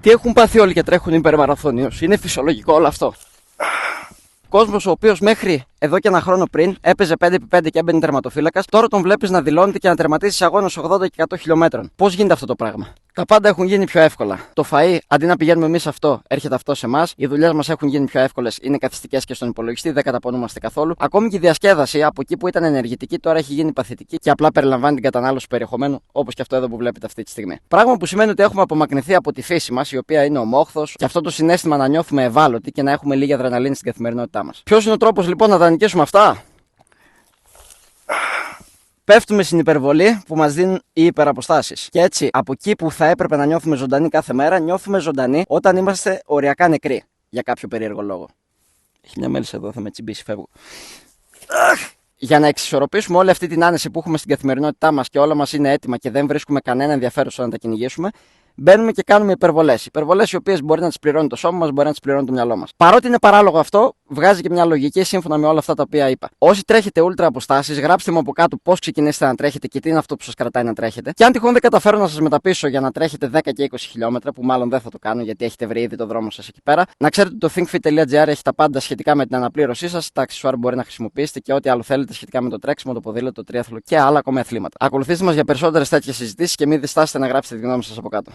Τι έχουν πάθει όλοι και τρέχουν υπερμαραθωνίους? Είναι φυσιολογικό όλο αυτό? Κόσμος ο οποίος μέχρι εδώ και ένα χρόνο πριν έπαιζε 5x5 και έμπαινε τερματοφύλακας, τώρα τον βλέπεις να δηλώνεται και να τερματίζει σε αγώνες 80 και 100 χιλιόμετρων. Πώς γίνεται αυτό το πράγμα? Τα πάντα έχουν γίνει πιο εύκολα. Το φαΐ, αντί να πηγαίνουμε εμείς αυτό, έρχεται αυτό σε εμάς. Οι δουλειές μας έχουν γίνει πιο εύκολες, είναι καθιστικές και στον υπολογιστή, δεν καταπονούμαστε καθόλου. Ακόμη και η διασκέδαση από εκεί που ήταν ενεργητική, τώρα έχει γίνει παθητική και απλά περιλαμβάνει την κατανάλωση περιεχομένου, όπως και αυτό εδώ που βλέπετε αυτή τη στιγμή. Πράγμα που σημαίνει ότι έχουμε απομακρυνθεί από τη φύση μας, η οποία είναι ο μόχθος, και αυτό το συναίσθημα να νιώθουμε ευάλωτοι και να έχουμε λίγη αδρεναλίνη στην καθημερινότητά μας. Ποιος είναι ο τρόπος λοιπόν να τα νικήσουμε αυτά? Πέφτουμε στην υπερβολή που μας δίνουν οι υπεραποστάσεις. Και έτσι, από εκεί που θα έπρεπε να νιώθουμε ζωντανοί κάθε μέρα, νιώθουμε ζωντανοί όταν είμαστε οριακά νεκροί. Για κάποιο περίεργο λόγο. Έχει μια μέλισσα εδώ, θα με τσιμπήσει, φεύγω. Για να εξισορροπήσουμε όλη αυτή την άνεση που έχουμε στην καθημερινότητά μας και όλα μας είναι έτοιμα και δεν βρίσκουμε κανένα ενδιαφέρον στο να τα κυνηγήσουμε, μπαίνουμε και κάνουμε υπερβολές. Υπερβολές οι οποίες μπορεί να τις πληρώνει το σώμα μας, μπορεί να τις πληρώνει το μυαλό μας. Παρότι είναι παράλογο αυτό, βγάζει και μια λογική σύμφωνα με όλα αυτά τα οποία είπα. Όσοι τρέχετε ultra αποστάσεις, γράψτε μου από κάτω πώς ξεκινήσετε να τρέχετε και τι είναι αυτό που σας κρατάει να τρέχετε. Και αν τυχόν δεν καταφέρω να σας μεταπίσω για να τρέχετε 10 και 20 χιλιόμετρα, που μάλλον δεν θα το κάνω γιατί έχετε βρει ήδη το δρόμο σας εκεί πέρα, να ξέρετε ότι το thinkfit.gr έχει τα πάντα σχετικά με την αναπλήρωσή σας, τα αξεσουάρ μπορεί να χρησιμοποιήσετε και ό,τι άλλο θέλετε σχετικά με το τρέξιμο, το ποδήλατο, το τρίαθλο και άλλα ακόμα αθλήματα. Ακολουθήστε μας για περισσότερες τέτοιες συζητήσεις και μην διστάσετε να γράψετε τη γνώμη σας από κάτω.